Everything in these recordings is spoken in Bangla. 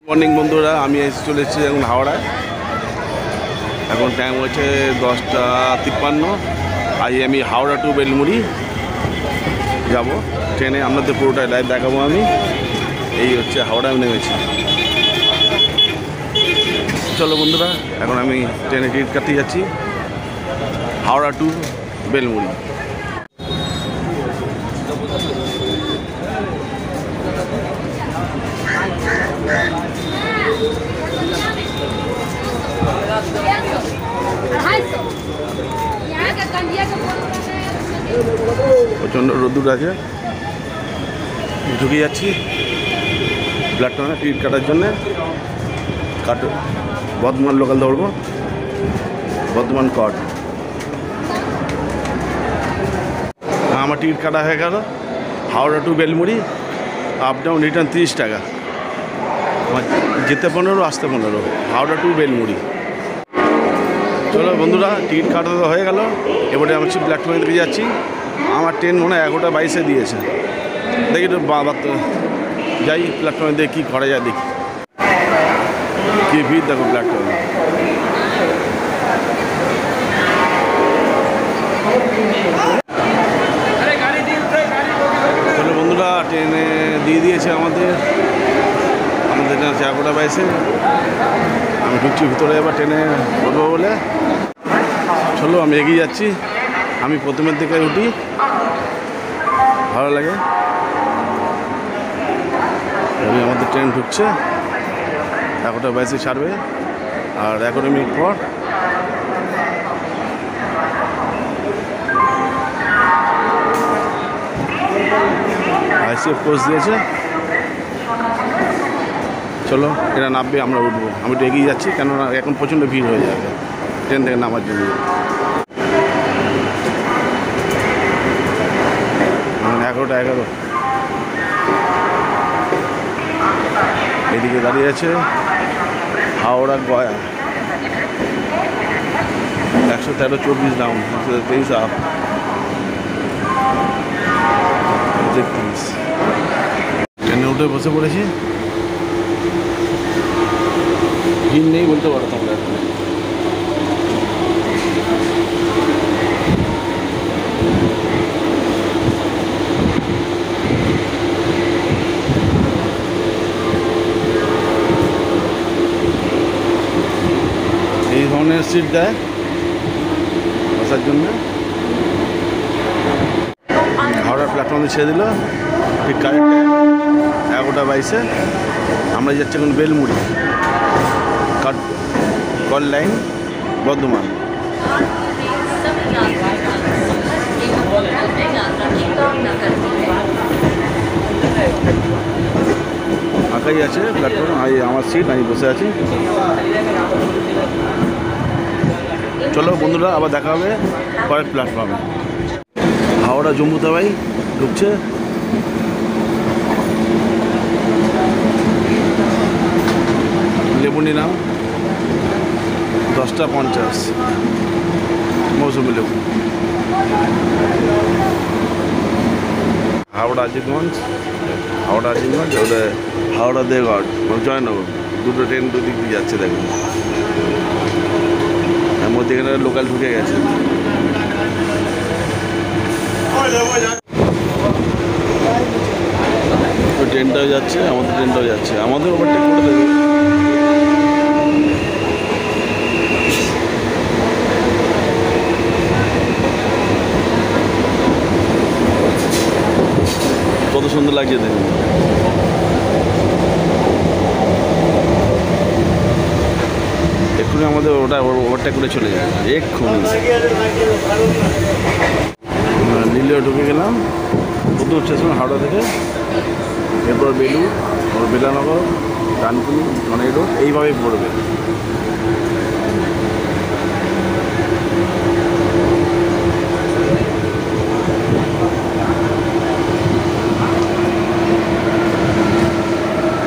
মর্নিং বন্ধুরা, আমি এসে চলে এসেছি এখন হাওড়ায়। এখন টাইম হচ্ছে 10:53। আজ আমি হাওড়া টু বেলমুড়ি যাব ট্রেনে। আপনাদের পুরোটাই লাইভ দেখাবো আমি। এই হচ্ছে হাওড়ায় নেমেছি। চলো বন্ধুরা, এখন আমি ট্রেনে টিকিট কাটতে যাচ্ছি হাওড়া টু বেলমুড়ি। প্রচণ্ড রোদ্দুর আছে, ঢুকে যাচ্ছি প্ল্যাটফর্মে টিকিট কাটার জন্যে। বর্ধমান লোকাল ধরবো, বর্ধমান কট। আমার টিকিট কাটা হয়ে গেল। Howrah to Belmuri, up down return 30 টাকা। যেতে 15, আসতে 15। হাওড়া টু বেলমুড়ি। চলো বন্ধুরা, টিকিট কাটা তো হয়ে গেল। এবারে আমি প্ল্যাটফর্মে দিকে যাচ্ছি। আমার ট্রেন মনে হয় 11:22 দিয়েছে। দেখি একটু বাবার তো যাই প্ল্যাটফর্মে, দেখি কী করা যায়, দেখি কী ভিড় দেখো প্ল্যাটফর্মে। চলো বন্ধুরা, ট্রেনে দিয়ে দিয়েছে আমাদের ট্রেন আছে 11:22। আমি ঢুকছি ভিতরে, এবার ট্রেনে উঠবো বলে। চলো আমি এগিয়ে যাচ্ছি। আমি প্রথমের দিকে উঠি, ভালো লাগে। আমাদের ট্রেন ঢুকছে, 11:22 ছাড়বে, আর 11 মিনিট পর আইসিএফ কোচ দিয়েছে। চলো এরা নামবে, আমরা উঠবো। আমি একটু এগিয়ে যাচ্ছি, কেননা এখন প্রচণ্ড ভিড় হয়ে যাবে ট্রেন থেকে নামার জন্য। 11:11 এদিকে দাঁড়িয়ে আছে হাওড়া গয়া 113-24 ডাউন, 123 আপ, 33। ট্রেনে উঠে বসে পড়েছি। ভিড় নেই বলতে পারো তোমরা। এই ধরনের সিট দেয় বসার জন্য। হাওড়ার প্ল্যাটফর্মে ছেড়ে দিল ঠিক কারেক্ট 11:22। আমরা যাচ্ছি এখন বেলমুড়ি, কল লাইন, বর্ধমান। ফাঁকাই আছে প্ল্যাটফর্ম। আমার সিট, আমি বসে আছি। চলো বন্ধুরা, আবার দেখা হবে পরের প্ল্যাটফর্মে। হাওড়া জম্মুতাবাই ঢুকছে। লেবু নিলাম 10:50, মৌসুমি লেবু। হাওড়া আজিমগঞ্জ, ওটা হাওড়া দেওঘর, জয়নগর। দুটো ট্রেন দুদিক দিয়ে যাচ্ছে, দেখুন। এর মধ্যে এখানে লোকাল ঢুকে গেছে। ট্রেনটাও যাচ্ছে, আমাদের ট্রেনটাও যাচ্ছে। আমাদের ওভারটেক করে দেবে। কত সুন্দর লাগছে দেখুন। এক্ষুনি আমাদের ওটা ওভারটেক করে চলে যায়, এক্ষুনি। নীলেও ঢুকে গেলাম প্রথম স্টেশন হাওড়া থেকে। এরপর বেলুর, বেলানগর, ডানকুনি, মানে রোড, এইভাবেই পড়বে।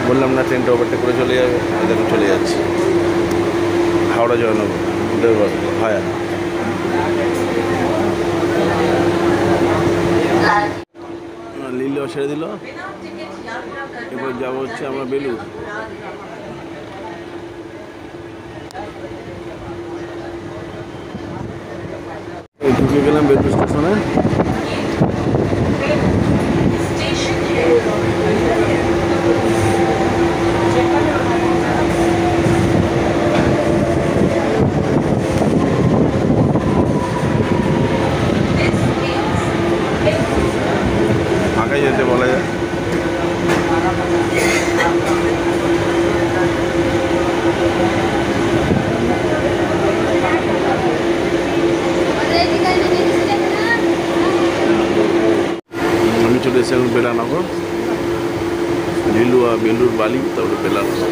বললাম না ট্রেনটা ওভারটেক করে চলে যাবে, দেখুন চলে যাচ্ছে হাওড়া জয়নগর দেওঘর ভায়া। ছেড়ে দিল। এবার যাবো হচ্ছে আমরা বেলুর। ঢুকে গেলাম বেলুড় স্টেশনে। ফাঁকাই যেতে বলা যায়। আমি চলে এসে এখন বেলানগর, লিলুয়া, বেলুর বালি, তারপরে বেলানগর।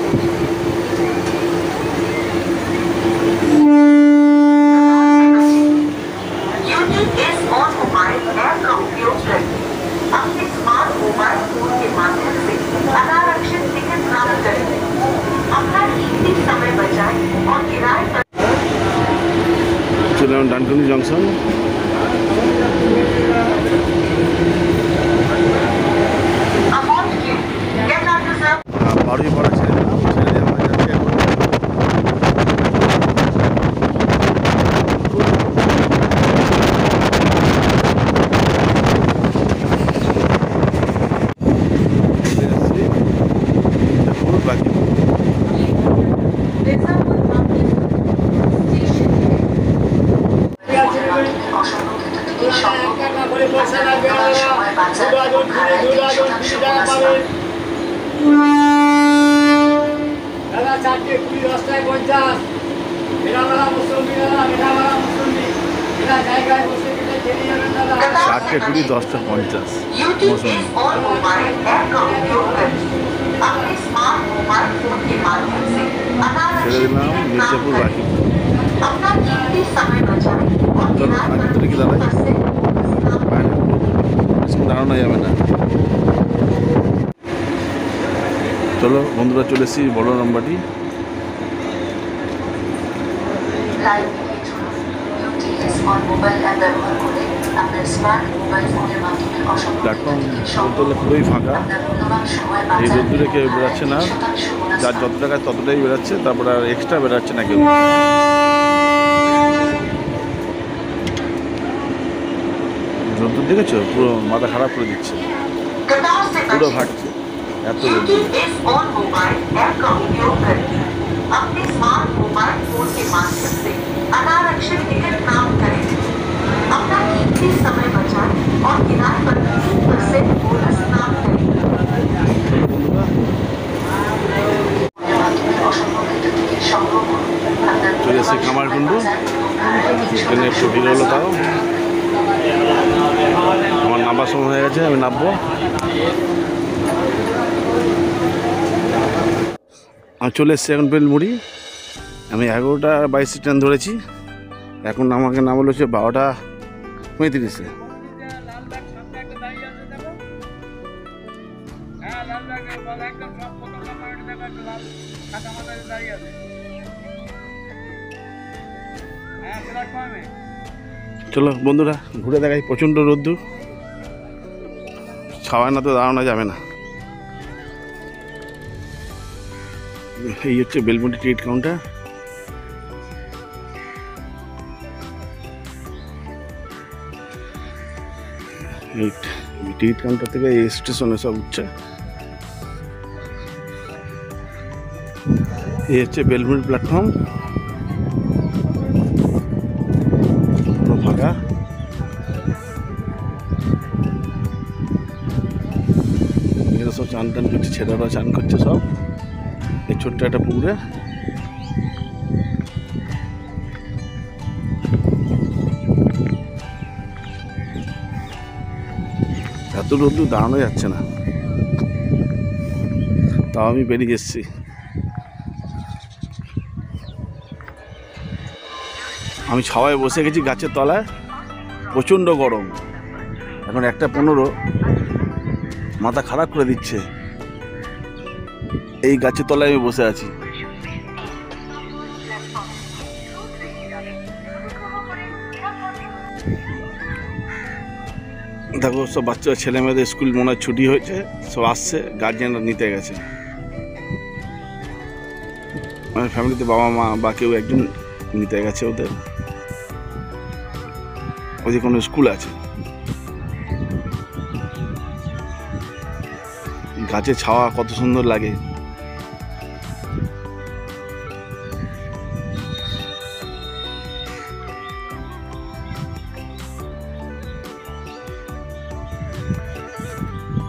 চলে এখন ডানকুনি জংশন। বারোই পড়া ছেড়ে দিলাম, ছেড়ে দিয়ে আমরা যাচ্ছি এখন বাকি। চারটে 20 10 50 মেলামেলা মুসলমি জায়গায় বসে চলে যাবেন দাদা। 4টে 20 10টা 50 মৌসুমি। ছেড়ে দিলাম মির্জাপুর বাকি। চলো আগে তো কি দাঁড়ায়, বাইরে দাঁড়ানো যাবে না। চলো বন্ধুরা, চলে এসেছি বলরামবাটি। প্ল্যাটফর্ম বলতে পুরোই ফাঁকা, এই রোদ্দুরে কেউ বেরোচ্ছে না, যার যত টাকা ততটাই বেরোচ্ছে, তারপরে আর এক্সট্রা বেরোচ্ছে না কেউ। রোদ্দুর দেখেছো, পুরো মাথা খারাপ করে দিচ্ছে, পুরো ফাটছে এত রোদ্দুর। চলে এসেছি কামারকুণ্ডু, এখানে একটু ভিড় হলো, তাও আমার নামার সময় হয়ে গেছে, আমি নামবো। আমি চলে এসেছি এখন বেলমুড়ি। আমি 11টা 22 ট্রেন ধরেছি, এখন আমাকে নাম হলো 12টা 35-এ। চলো বন্ধুরা ঘুরে দেখাই, প্রচণ্ড রোদ্দুর, ছাওয়ায় না তো দাঁড়ানো যাবে না। এই হচ্ছে বেলমুড়ি টিকিট কাউন্টার। এই টিকিট কাউন্টার থেকে এই স্টেশনে সব উঠছে। এই হচ্ছে বেলমুড়ি প্ল্যাটফর্ম, পুরো ফাঁকা। এখানে সব চান টান করছে, ছেলেরা চান করছে সব এই ছোট্ট একটা পুকুরে। এত রোদ্দুর দাঁড়ানো যাচ্ছে না, তাও আমি বেরিয়ে এসেছি। আমি ছাওয়ায় বসে গেছি গাছের তলায়, প্রচণ্ড গরম। এখন 1:15, মাথা খারাপ করে দিচ্ছে। এই গাছের তলায় আমি বসে আছি। দেখো সব বাচ্চা ছেলে মেয়েদের স্কুল মনে হয় ছুটি হয়েছে, সব আসছে, গার্জিয়ানরা নিতে গেছে। আমার ফ্যামিলিতে বাবা মা বা কেউ একজন নিতে গেছে ওদের। ওইদিকে কোনো স্কুল আছে। গাছে ছাওয়া কত সুন্দর লাগে।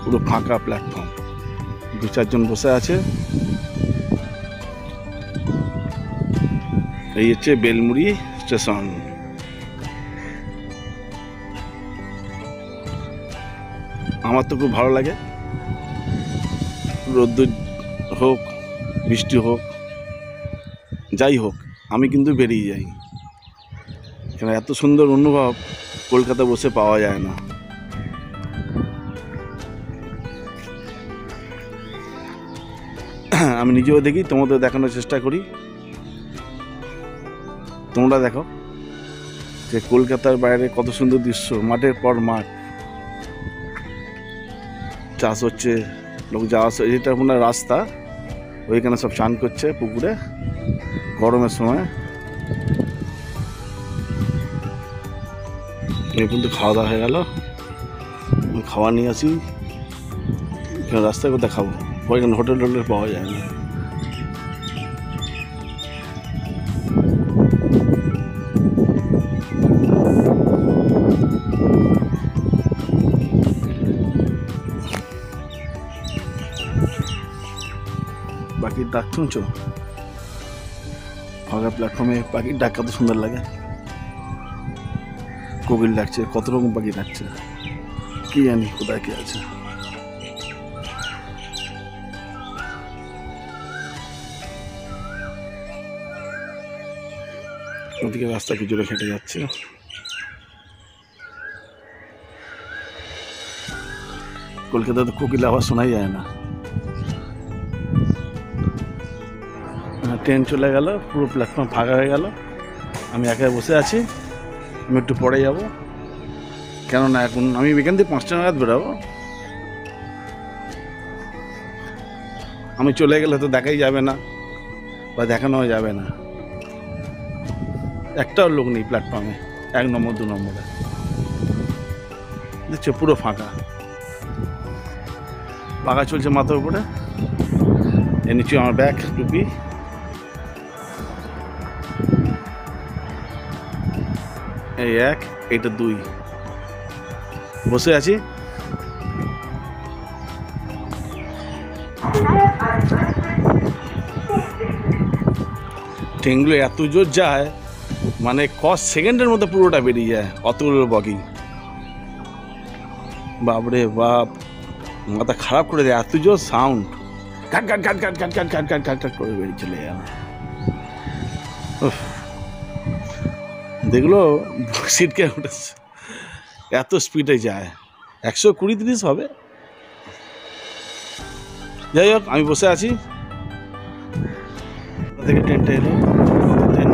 পুরো ফাঁকা প্ল্যাটফর্ম, 2-4 জন বসে আছে। এই হচ্ছে বেলমুড়ি স্টেশন। আমার তো খুব ভালো লাগে, রোদ্দুর হোক বৃষ্টি হোক যাই হোক আমি কিন্তু বেরিয়ে যাই, কেন এত সুন্দর অনুভব কলকাতা বসে পাওয়া যায় না। আমি নিজেও দেখি, তোমাদের দেখানোর চেষ্টা করি। তোমরা দেখো যে কলকাতার বাইরে কত সুন্দর দৃশ্য, মাঠের পর মাঠ, চাষ হচ্ছে, লোক যাওয়া, এটা আপনার রাস্তা, ওইখানে সব চান করছে পুকুরে গরমের সময়। এই কিন্তু খাওয়া দাওয়া হয়ে গেল, খাওয়া নিয়ে আসি, রাস্তায় কোথায় খাবো, ওইখানে হোটেল টোটেল পাওয়া যায় না। পাখির ডাক শুনছো? ফাঁকা প্ল্যাটফর্মে পাখির ডাক কত সুন্দর লাগে। কোকিল ডাকছে, কত রকম পাখি ডাকছে, কি জানি কোথায় কে আছে। ওদিকে রাস্তা কিছুটা হেঁটে যাচ্ছে। কলকাতায় তো কোকিল আওয়াজ শোনাই যায় না। ট্রেন চলে গেল, পুরো প্ল্যাটফর্ম ফাঁকা হয়ে গেল, আমি একা বসে আছি। আমি একটু পরে যাব, কেননা এখন আমি এখান থেকে 5টা নাগাদ বেরোবো। আমি চলে গেলে তো দেখাই যাবে না বা দেখানো যাবে না। একটাও লোক নেই প্ল্যাটফর্মে, 1 নম্বর 2 নম্বরে দেখছো পুরো ফাঁকা। পাখা চলছে মাথার উপরে, এর নিচে আমার ব্যাগ টুপি। এই 1, এইটা 2, বসে আছি। ট্রেনগুলো এত জোর যায়, মানে কত সেকেন্ডের মধ্যে পুরোটা বেরিয়ে যায়, অতগুলো বগি। বাপরে বাপ, মাথা খারাপ করে দেয়, এত জোর সাউন্ড, ঘাট ঘাট ঘাট ঘাট ঘাট ঘাট ঘাট ঘাট ঘাট ঘাট করে বেরিয়ে চলে যায়। দেখলো সিটকে উঠেছে, এত স্পিডে যায়, 120-130 হবে। যাই হোক, আমি বসে আছি। থেকে ট্রেনটা এলো, ট্রেন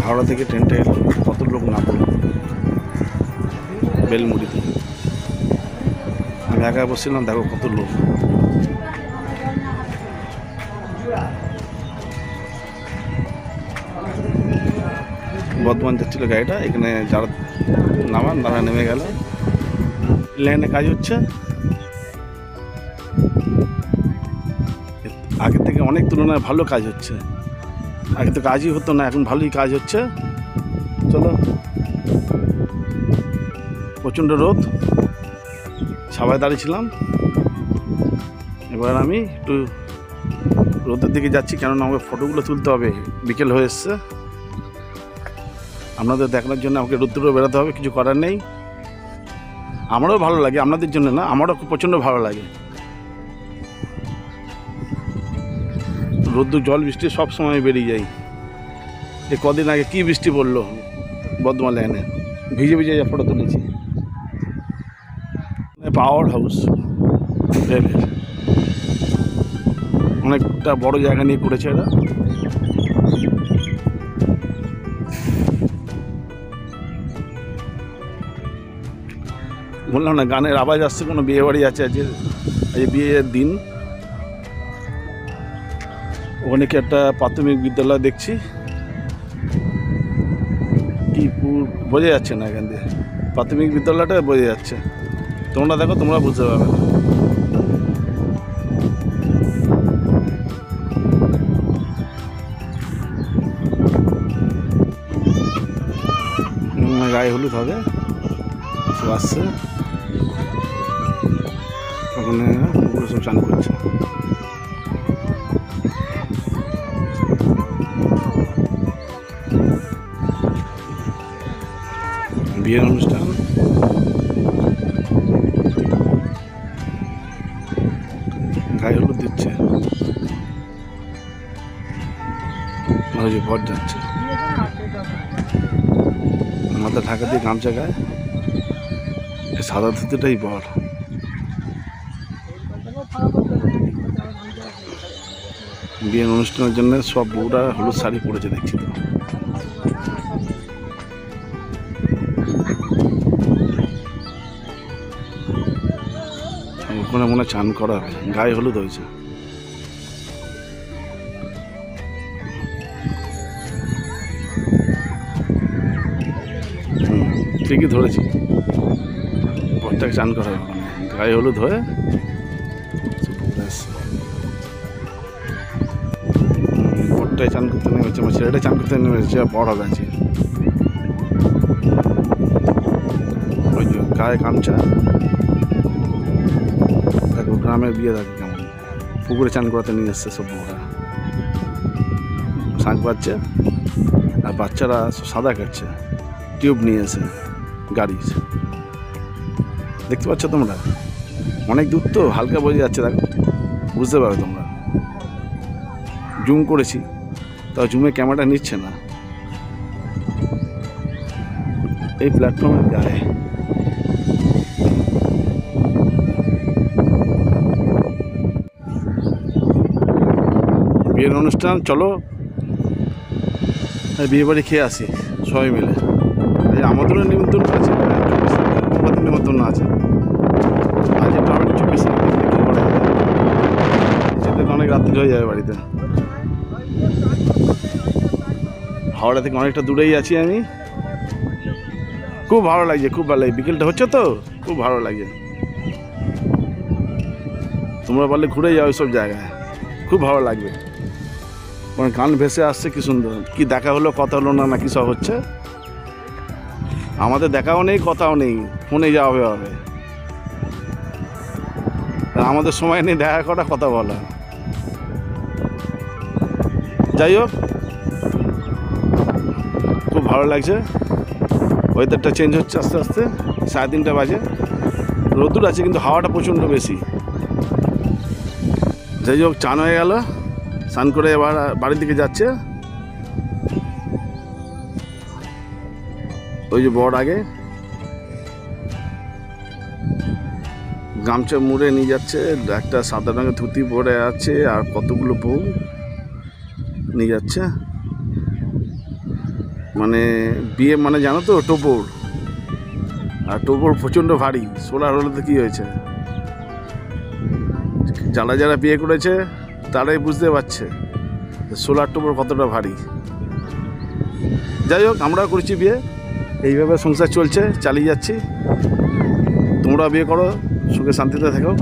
হাওড়া থেকে ট্রেনটা এলো, কত লোক নামলো বেলমুড়িতে। আমি একা বসছিলাম, দেখো কত লোক। বর্ধমান যাচ্ছিল গাড়িটা, এখানে যারা নামান তারা নেমে গেল। লাইনে কাজ হচ্ছে, আগের থেকে অনেক তুলনায় ভালো কাজ হচ্ছে। আগে তো কাজই হতো না, এখন ভালোই কাজ হচ্ছে। চলো, প্রচণ্ড রোদ, সবাই দাঁড়িয়েছিলাম। এবার আমি একটু রোদের দিকে যাচ্ছি, কেননা আমাকে ফটোগুলো তুলতে হবে, বিকেল হয়ে এসছে। আপনাদের দেখানোর জন্য আমাকে রোদ্দুরে বেরোতে হবে, কিছু করার নেই। আমারও ভালো লাগে, আপনাদের জন্য না, আমারও খুব প্রচণ্ড ভালো লাগে। রোদ্দুর জল বৃষ্টি সব সময় বেরিয়ে যাই। এই কদিন আগে কি বৃষ্টি পড়লো বর্ধমান লাইনে, ভিজে ভিজে যা ফটো তুলেছি। পাওয়ার হাউস রেলের, অনেকটা বড় জায়গা নিয়ে করেছে এরা। বললাম না, গানের আওয়াজ আসছে, কোনো বিয়ে বাড়ি আছে আজ বিয়ের দিন। ওখানে কি একটা প্রাথমিক বিদ্যালয় দেখছি, কি কি বোঝা যাচ্ছে না এখান দিয়ে। প্রাথমিক বিদ্যালয়টা বোঝা যাচ্ছে, তোমরা দেখো, তোমরা বুঝতে পারবে না। গায়ে হলুদ হবে, সব আসছে, ওখানে সব চান করছে। বিয়ের অনুষ্ঠান, গায়ে হলুদ দিচ্ছে, ওই যে বর যাচ্ছে, মাথা ঢাকা দিয়ে গামছা গায়ে, এই সাদা ধুতিটাই বর। বিয়ের অনুষ্ঠানের জন্য সব বউরা হলুদ শাড়ি পরেছে দেখছি তো। ওখানে মনে চান করা হবে, গায়ে হলুদ হয়েছে। ঠিকই ধরেছি, বরটাকে চান করা হবে, ওখানে গায়ে হলুদ হয়ে বরটাই চান করতে নেমেছে, আমার ছেলেটাই চান করতে নেমেছে, বড় হবে আছে। ওই যে গায়ে গামছা, গ্রামের বিয়ে থাকে কেমন, পুকুরে চান করাতে নিয়ে এসছে সব বউরা, শাঁখ বাজছে, আর বাচ্চারা সাদা কাটছে, টিউব নিয়ে এসে গাড়ির। দেখতে পাচ্ছ তোমরা, অনেক দূর তো, হালকা বোঝা যাচ্ছে, দেখো বুঝতে পারো তোমরা। জুম করেছি, তাও জুমে ক্যামেরাটা নিচ্ছে না। এই প্ল্যাটফর্মের গায়ে বিয়ের অনুষ্ঠান, চলো বিয়ে বাড়ি খেয়ে আসি সবাই মিলে। আমাদেরও নিমন্ত্রণ আছে, আমাদের নিমন্ত্রণ আছে। আজ একটু আমি 24 যেতে তো অনেক রাত্রি হয়ে যাবে বাড়িতে। হাওড়া থেকে অনেকটা দূরেই আছি আমি। খুব ভালো লাগছে, খুব ভালো লাগে, বিকেলটা হচ্ছে তো খুব ভালো লাগে। তোমরা পারলে ঘুরে যাও সব জায়গায়, খুব ভালো লাগবে। মানে গান ভেসে আসছে, কি সুন্দর, কি দেখা হলো, কথা হলো না, নাকি সব হচ্ছে। আমাদের দেখাও নেই, কথাও নেই, ফোনে যাওয়া হবে। আমাদের সময় নেই দেখা করা, কথা বলা। যাই হোক, খুব ভালো লাগছে। ওয়েদারটা চেঞ্জ হচ্ছে আস্তে আস্তে, 3:30 বাজে, রোদ্দুর আছে কিন্তু হাওয়াটা প্রচণ্ড বেশি। যাই হোক, চান হয়ে গেল, স্নান করে এবার বাড়ির দিকে যাচ্ছে। ওই যে বর আগে গামছা মুড়ে নিয়ে যাচ্ছে, একটা সাদা রঙের ধুতি পরে আছে, আর কতগুলো বউ নিয়ে যাচ্ছে। মানে বিয়ে মানে জানো তো, টোপর, আর টোপর প্রচণ্ড ভারী। সোলার হলে তো কী হয়েছে, যারা যারা বিয়ে করেছে তারাই বুঝতে পারছে সোলার টোপর কতটা ভারী। যাই হোক, আমরাও করেছি বিয়ে, এইভাবে সংসার চলছে, চালিয়ে যাচ্ছি। তোমরা বিয়ে করো, সুখে শান্তিতে থাকো।